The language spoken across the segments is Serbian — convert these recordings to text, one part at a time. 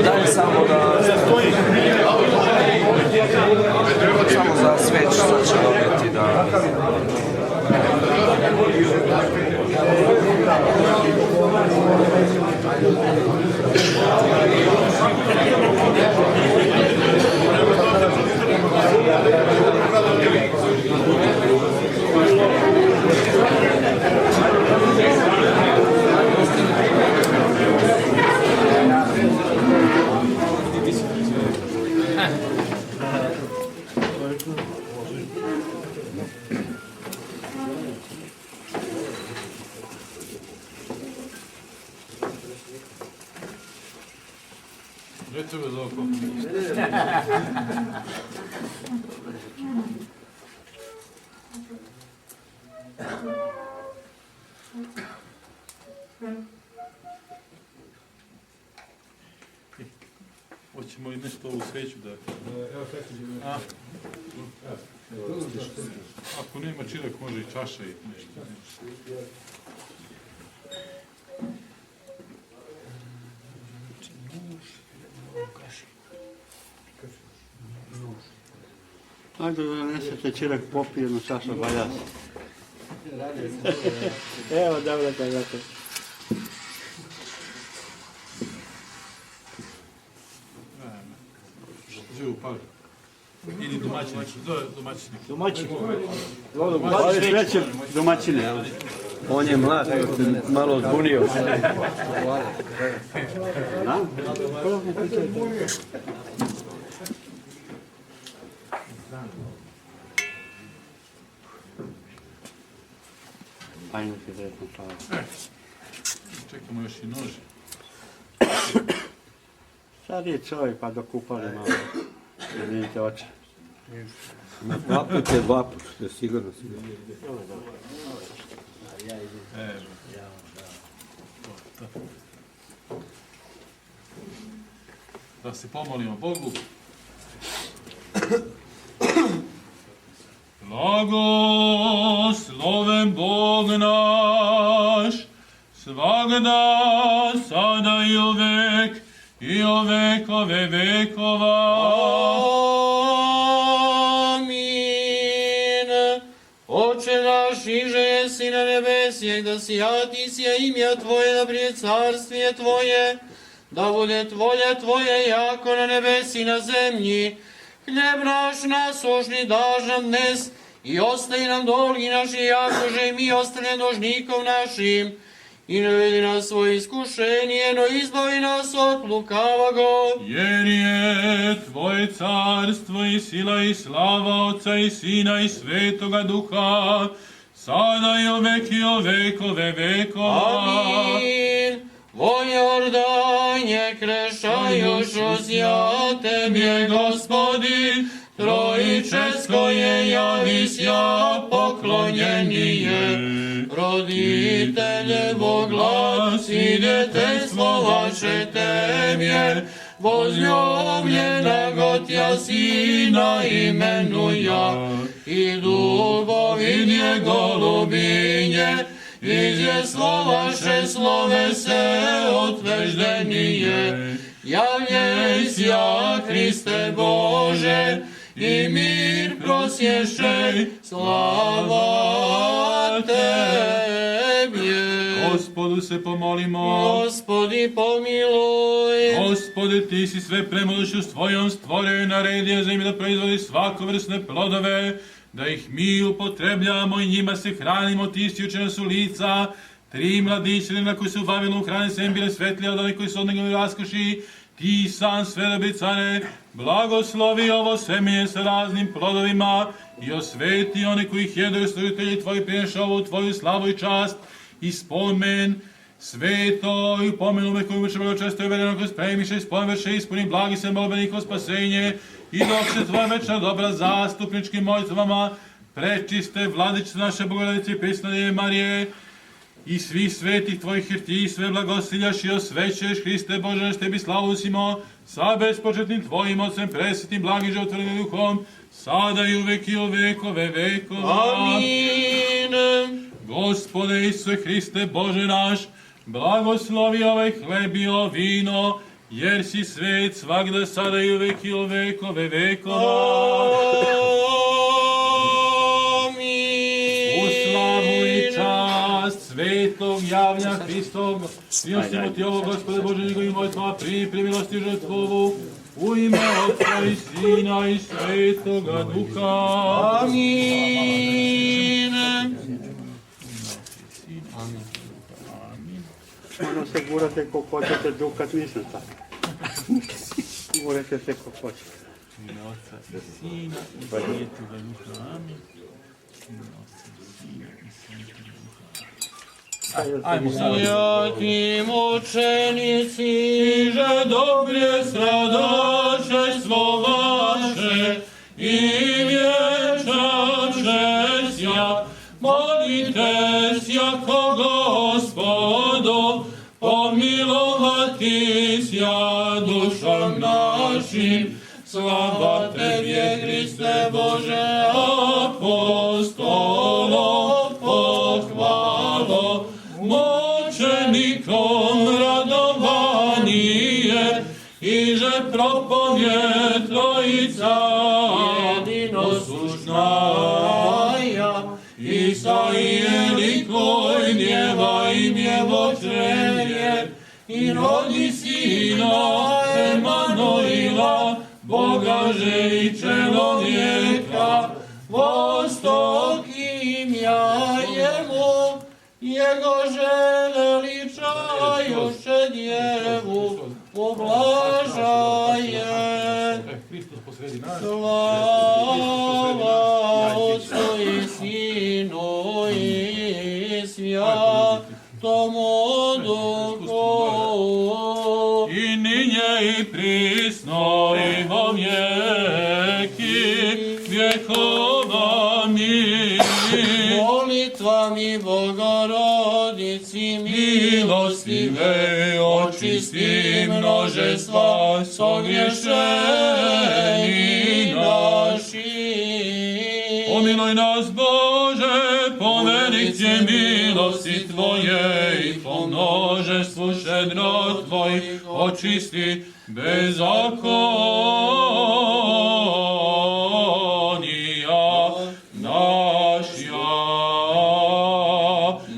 Daj samo za sveć sad će dobiti da... Recimo za oko. Hoćemo i nešto ovu sveću da... Evo sveću ćemo. Ako nema čirek, može i čaša i nešto. Ajde da nesete čirek popije jednu čašu baljas. Evo, dobro kažete. Živu pažu. Idi domaćinik. Domaćinik. Domaćin. Hvali sreće domaćine. On je mlad, malo zbunio. Da? Ajmo ti sretno čao. Čekamo još i nože. Sad je čovjek pa dokupali malo. Da vidite oče. Dva put, što sigurno. Da se pomolimo Bogu. Blagosloven Bog naš, svagda, sada i uvek, i o vekove vekova. Amin. Oče naš, iže jesi na nebesijek, da sijati sija imja Tvoje, da prije carstve Tvoje, da bude volja Tvoje jako na nebesi na zemlji. Hljeb naš nasušni daš nam dnes i ostavi nam dolgi naši, jakože i mi ostane dužnikov našim. I ne vedi nas svoje iskušenje, no izbavi nas od lukavago. Jer je Tvoje carstvo i sila i slava Otca i Sina i Svetoga Duha, sada i o vekove vekova. Amin. Vojordanje krešajuš uzja Tebje, Gospodin, Trojičesko je javisja poklonjenije. Roditeljevo glas i djetetstvo vaše Tebje, возлюбljena Tja Sina imenuja, i dubovi nje golubinje, izvjeslo vaše slove se otveždenije. Javljejся, Hriste Bože, i mir prosješej, slava Tebje. Gospodu se pomolimo. Gospodi pomiluj. Gospode, Ti si sve premoću s Tvojom stvorio i naredio zemlji da proizvodi svakovrsne plodove, da ih mi upotrebljamo i njima se hranimo. Ti si učen su lica, 3 mladićevina koji su u Vavilonu hrane sem bile svetlije od onih koji su od njega raskoši. Ti sam sve dobi care, blagoslovi ovo semije sa raznim plodovima i osveti one koji ih jedu i stojitelji Tvoji prineša ovu Tvoju slavu i čast i spomen. Sveto i upomenu me koju muče vrlo često i uvereno kroz premiše i spomenveše ispuni blagi se molbeniko spasenje i dok se Tvoja večna dobra zastupničkim molitvama prečiste vladičice naše Bogorodice i prisne Marije i svih svetih tvojih, jer ti sve blagosiljaš i osvećuješ, Hriste Bože, naš tebi slavu simo, sa bespočetnim tvojim Otcem, presvetim, blagim, životvornim duhom, sada i u vekove vekova. Amin. Gospode Isuse Hriste Bože naš, blagoslovi ovaj hleb i ovo vino, jer si svet svagda, sada i u vekove vekova. Amin. U slavu i čast svetog javlja Hristog, prinosimo ti ovo, Gospode Bože, njegovim mojtvama, primi milosti žrtvovu, u ime Otca i Sina i Svetoga Duha. Amin. Ono se gurate kako hoćete, dukat nisam tako. Gurate se kako hoćete. Ime Otca i Sina i Svetoga Duha. Amin. Ime Otca i Sina i Svetoga Duha. Ajmo sada. Svjati mučenici, že dobre stradaše svo vaše i vječaše sja, molite sjako Gospodo, pomilovati sja dušom našim, slava Tebje, Hriste Bože, apostolo, pohvalo, mučenikom radovanije, i že propovjed Trojica jedinosušnaja, Isaije koj djeva imje vočenje, i rodi sina Emanuila, Boga že i čelovjeka, vostok imja jemu, jego že veličajuše djevu ublažaje. Slava Otcu i Sinu i Svjatomu Duhu. I ninje i prisno i vo vjeki vjekova. Amin. Molitvami Bogorodici milostive, očisti množestva sogriješeni naši. Pomiluj nas, Bože, po veličje milosti Tvoje i po množestvu šedro Tvojih očisti bezakonija našja.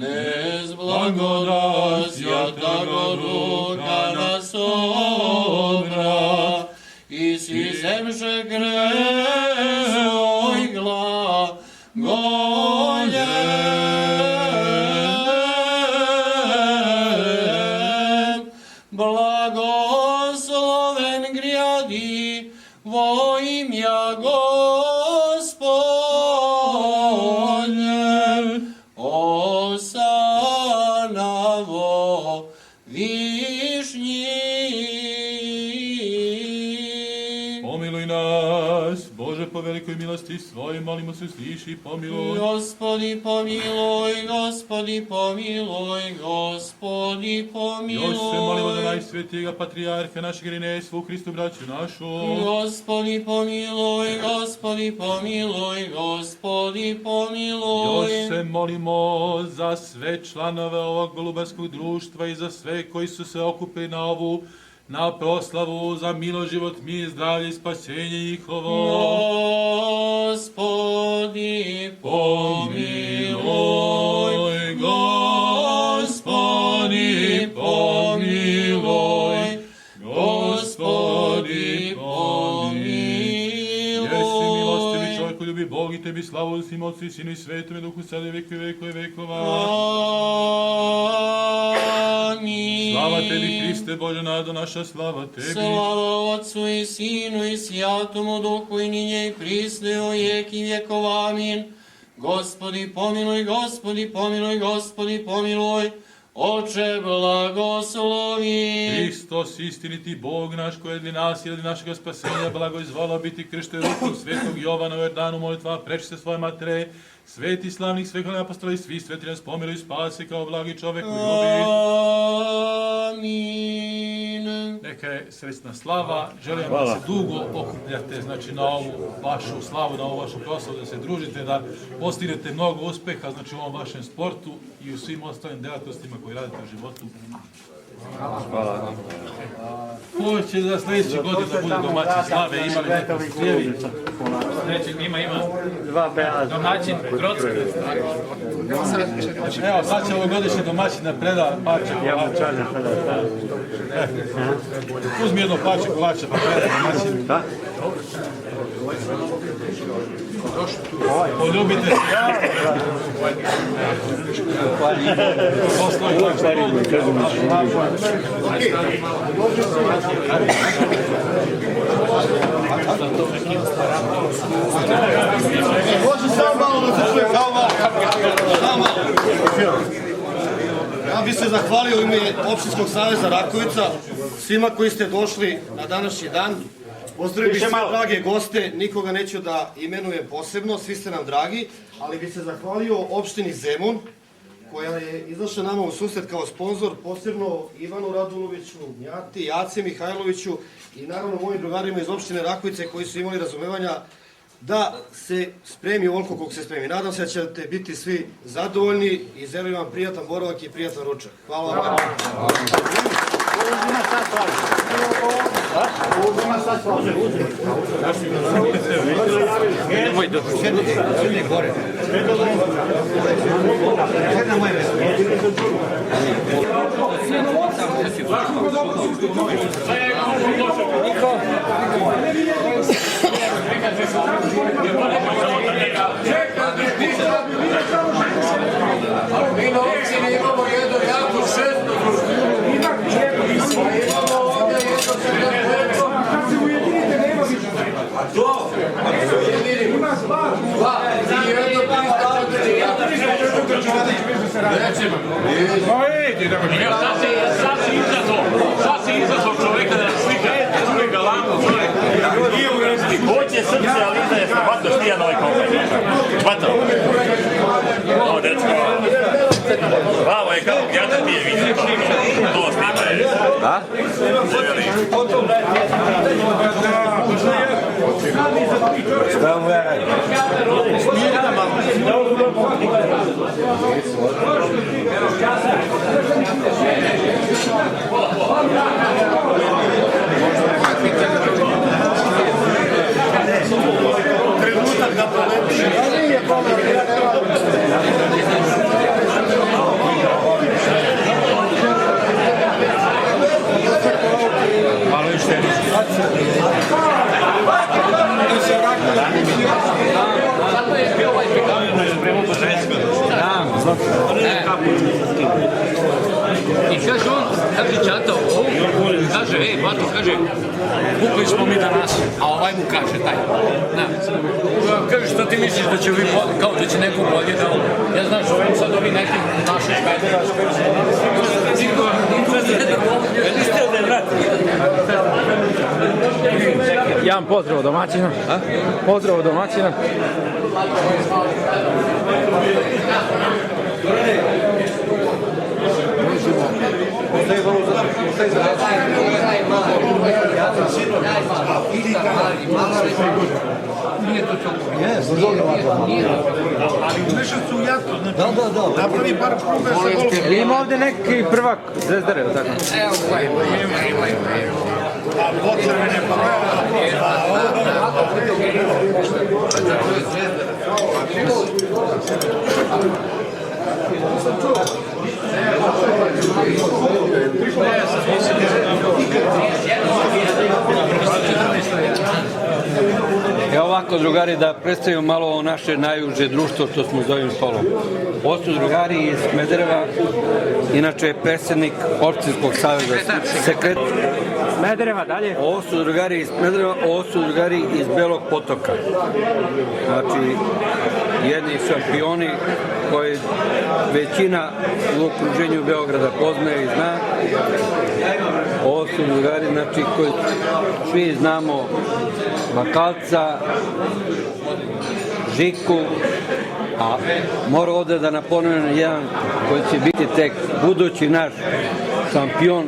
Bez blagodatsja tako ruka nas obra, i si zemše grešoj glagoljem. Blagosloven grjadi vo imja Gospodnje, osana vo višnji. Pomiluj nas, Bože, po velikoj milosti svojoj, molimo se, sliši, pomiluj. Gospodi pomiluj, Gospodi pomiluj, Gospodi pomiluj. Još se molimo za najsvetijega patrijarha našeg Irineja, svu Hristu braću našu. Gospodi pomiluj, Gospodi pomiluj, Gospodi pomiluj. Još se molimo za sve članove ovog golubarskog društva i za sve koji su se okupili na proslavu za milo, život, mir, zdravlje i spasenje njihovo. Gospodi pomiluj, Gospodi pomiluj, Gospodi pomiluj. Jer si milostivi čovjeku, ljubi Bog i tebi slavu svim Otcu i Sinu i Svetom i Duhu, sada i vekova vekova. Amin. Slava tebi, Hriste Bože, nado naša, slava tebi. Slava Otcu i Sinu i Svjatomu Duhu i ninje i prisne o vijeki vjekova. Amin. Gospodi pomiluj, Gospodi pomiluj, Gospodi pomiluj. Oče blagoslovi. Hristos, istiniti Bog naš, koji je nas i radi našega spasenja, blagoizvala biti kršten rukom svetog Jovana u Jordanu, molitva, prečiste svoje matere, sveti slavnih svekolnih apostola i svi sveti nas pomiluj i spasi kao blagi čovek koji ljubi. Amin. Neka je srećna slava, želim da se dugo okupljate, znači na ovu vašu slavu, na ovu vašu proslavu, da se družite, da postignete mnogo uspeha, znači u ovom vašem sportu i u svim ostalim delatnostima koji radite u životu. Hvala. Ko će za sljedeći godin da bude domaćin slave, imali nekako slijevi? Ima. Dva beaza. Domaćin, Grocki. Evo, sad će ovogodišnji domaćin da preda parče kolača. Uzmi jedno parče kolača pa preda domaćin. Da? Poljubite se. Poslovi Može samo malo da se čuje, kao malo. Ja bih se zahvalio u ime Opštinskog saveza Rakovica svima koji ste došli na današnji dan. Pozdravio bih sve drage goste, nikoga neću da imenujem posebno, svi ste nam dragi, ali bih se zahvalio opštini Zemun, koja je izašla nama u susret kao sponzor, posebno Ivanu Raduloviću, Njati, Jace Mihajloviću i naravno mojim drugarima iz opštine Rakovice koji su imali razumevanja da se spremi ovoliko koliko se spremi. Nadam se da ćete biti svi zadovoljni i želim vam prijatan boravak i prijatan ručak. Hvala vam. Mi na općini imamo jednu jako šestnu društvu. Imamo ovdje jedno srednjako. A to? Dva. I jedno 304. Nećemo. Sad si izazov čoveka da slika čuje galamu, čovjek. Hoće srce, ali da je hvatno štija na ovaj komplet. Hvatno. O, dečko. Bravo je kao gjatar nije vidio. To snima je. A? Šta mu ja radim? Trenutak da proletiš. Malo još tebi. I kaže on, kaže čata ovo, kaže, bato, kaže, pukli smo mi danas, a ovaj mu kaže taj. Kaže, šta ti misliš da će kao da će neko bolje da ovo? Ja znaš, ovim sad ovi neki naši špedera, Jedan pozdrav domaćina. Pozdrav domaćina. Ima ovdje neki prvak Zvezdare, tako? Evo koji ima. Evo ovako, drugari, da predstavimo malo naše najuže društvo što smo za ovim stolom. Ovo su drugari iz Smedereva, inače je predsjednik Opštinskog saveza, Smedereva dalje. Ovo su drugari iz Smedereva, ovo su drugari iz Belog Potoka. Znači, jedni šampioni koji većina u okruženju Beograda poznaje i zna. Ovo su drugari, znači, koji svi znamo Bakalca, Žiku, a mora ovde da napomenem jedan koji će biti tek budući naš šampion.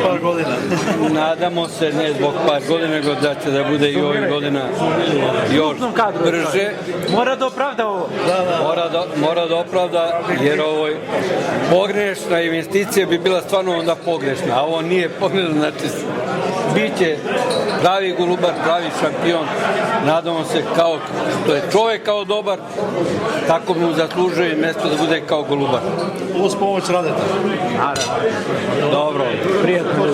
Par godina. Nadamo se, ne zbog par godina, nego da će da bude i ovih godina još brže. Mora da opravda ovo. Mora da opravda, jer ovo pogrešna investicija bi bila stvarno onda pogrešna, a ovo nije pogrešna, znači bit će pravi golubar, pravi šampion. Nadamo se kao što je čovek kao dobar, tako mu zaslužuje mesto da bude kao golubar. Uz pomoć Radeta. Dobro, prijatno.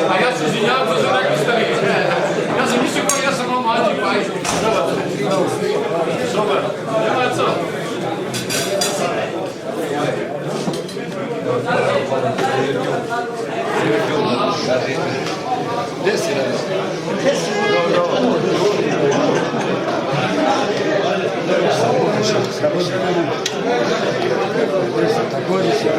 A ja se izvinjavam što rekli ste vi. Ja sam mislio kao ja sam malo mlađi, pa isto. Super. Nema co. Gde si danas? Također se